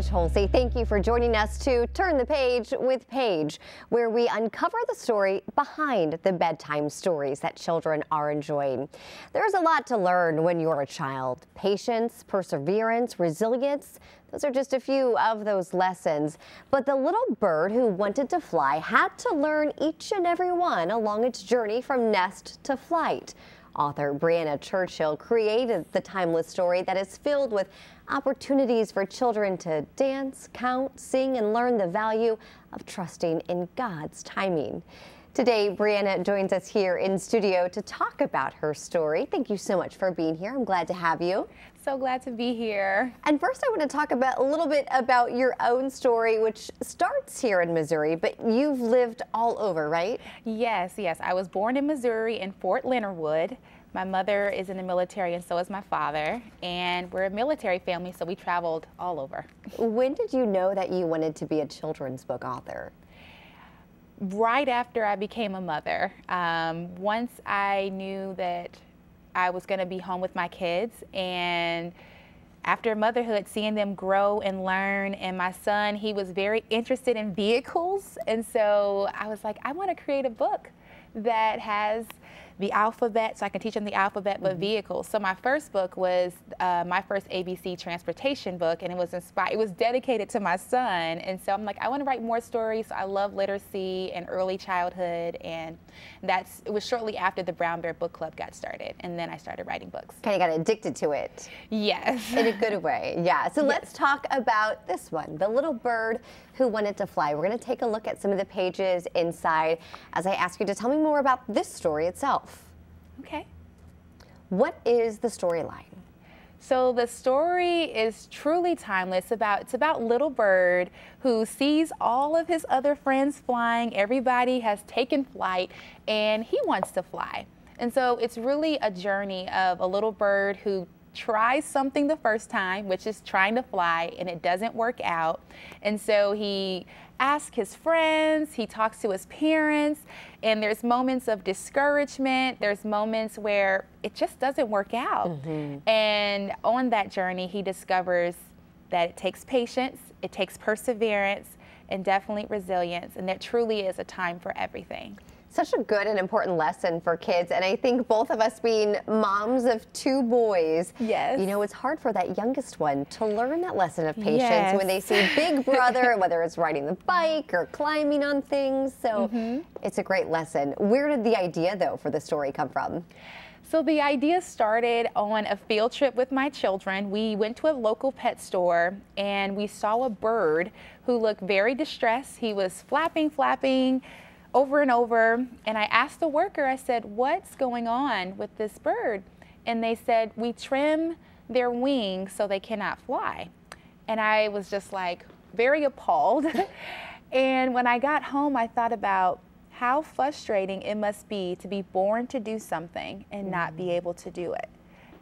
Paige Hulsey. Thank you for joining us to Turn the Page with Paige, where we uncover the story behind the bedtime stories that children are enjoying. There's a lot to learn when you're a child. Patience, perseverance, resilience. Those are just a few of those lessons. But the little bird who wanted to fly had to learn each and every one along its journey from nest to flight. Author Breanna Churchill created the timeless story that is filled with opportunities for children to dance, count, sing, and learn the value of trusting in God's timing. Today, Breanna joins us here in studio to talk about her story. Thank you so much for being here. I'm glad to have you. So glad to be here. And first, I want to talk about a little bit about your own story, which starts here in Missouri, but you've lived all over, right? Yes. I was born in Missouri in Fort Leonard Wood. My mother is in the military and so is my father, and we're a military family, so we traveled all over. When did you know that you wanted to be a children's book author? Right after I became a mother. Once I knew that I was going to be home with my kids, and after motherhood, seeing them grow and learn, and my son, he was very interested in vehicles, and so I was like, I want to create a book that has the alphabet, so I can teach them the alphabet, but vehicles. So my first book was my first ABC transportation book, and it was inspired. It was dedicated to my son, and so I'm like, I want to write more stories. So I love literacy and early childhood, and it was shortly after the Brown Bear Book Club got started, and then I started writing books. Kind of got addicted to it. Yes. In a good way, yeah. So let's talk about this one, The Little Bird Who Wanted to Fly. We're going to take a look at some of the pages inside as I ask you to tell me more about this story itself. Okay. What is the storyline? So the story is truly timeless. It's about little bird who sees all of his other friends flying. Everybody has taken flight and he wants to fly. And so it's really a journey of a little bird who tries something the first time, which is trying to fly, and it doesn't work out. And so he asks his friends, he talks to his parents, and there's moments of discouragement. There's moments where it just doesn't work out. And on that journey, he discovers that it takes patience, it takes perseverance, and definitely resilience, and that truly is a time for everything. Such a good and important lesson for kids, and I think both of us being moms of two boys, yes, you know, it's hard for that youngest one to learn that lesson of patience when they see big brother, whether it's riding the bike or climbing on things. So it's a great lesson. Where did the idea, though, for the story come from? So the idea started on a field trip with my children. We went to a local pet store and we saw a bird who looked very distressed. He was flapping over and over, and I asked the worker, I said, what's going on with this bird? And they said, we trim their wings so they cannot fly. And I was just like very appalled. And when I got home, I thought about how frustrating it must be to be born to do something and not be able to do it.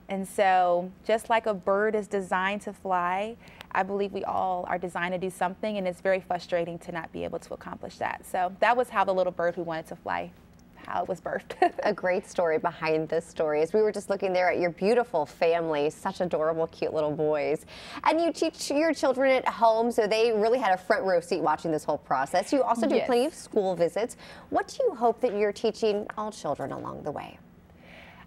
And so just like a bird is designed to fly, I believe we all are designed to do something, and it's very frustrating to not be able to accomplish that. So that was how The Little Bird Who Wanted to Fly, how it was birthed. A great story behind this story. As we were just looking there at your beautiful family, such adorable, cute little boys. And you teach your children at home, so they really had a front row seat watching this whole process. You also do plenty of school visits. What do you hope that you're teaching all children along the way?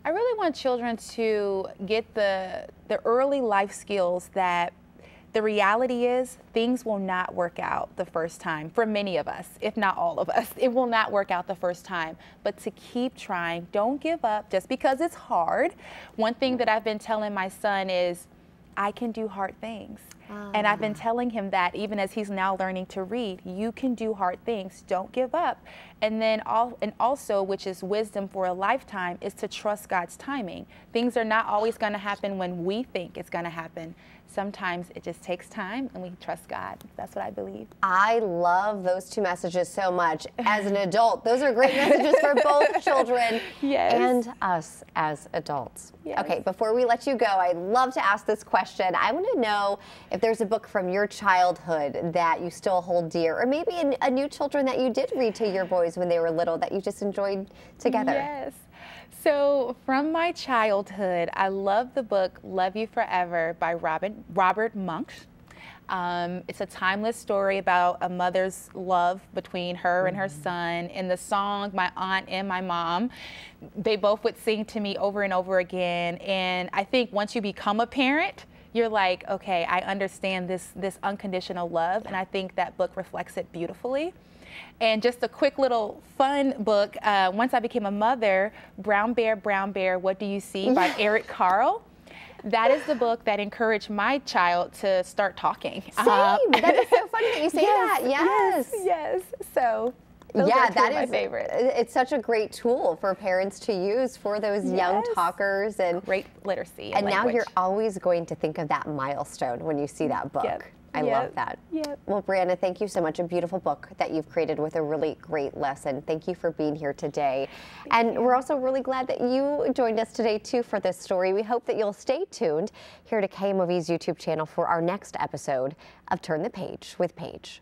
I really want children to get the early life skills that the reality is things will not work out the first time for many of us, if not all of us. It will not work out the first time, but to keep trying. Don't give up just because it's hard. One thing that I've been telling my son is, I can do hard things. And I've been telling him that even as he's now learning to read, you can do hard things, don't give up. And then also, which is wisdom for a lifetime, is to trust God's timing. Things are not always going to happen when we think it's going to happen. Sometimes it just takes time, and we trust God. That's what I believe. I love those two messages so much. As an adult, those are great messages for both children and us as adults. Okay, before we let you go, I'd love to ask this question. I want to know if there's a book from your childhood that you still hold dear, or maybe a new children that you did read to your boys when they were little that you just enjoyed together. Yes. So from my childhood, I love the book Love You Forever by Robert Monk. It's a timeless story about a mother's love between her and her son. In the song, my aunt and my mom, they both would sing to me over and over again. And I think once you become a parent, you're like, okay, I understand this unconditional love. And I think that book reflects it beautifully. And just a quick little fun book, once I became a mother, Brown Bear, What Do You See by Eric Carle. That is the book that encouraged my child to start talking. Same. That is so funny that you say that. Yes. So those are two of my favorite. It's such a great tool for parents to use for those young talkers and great literacy. And now language. you're always going to think of that milestone when you see that book. I love that. Well, Breanna, thank you so much. A beautiful book that you've created with a really great lesson. Thank you for being here today. And we're also really glad that you joined us today, too, for this story. We hope that you'll stay tuned here to KMOV's YouTube channel for our next episode of Turn the Page with Paige.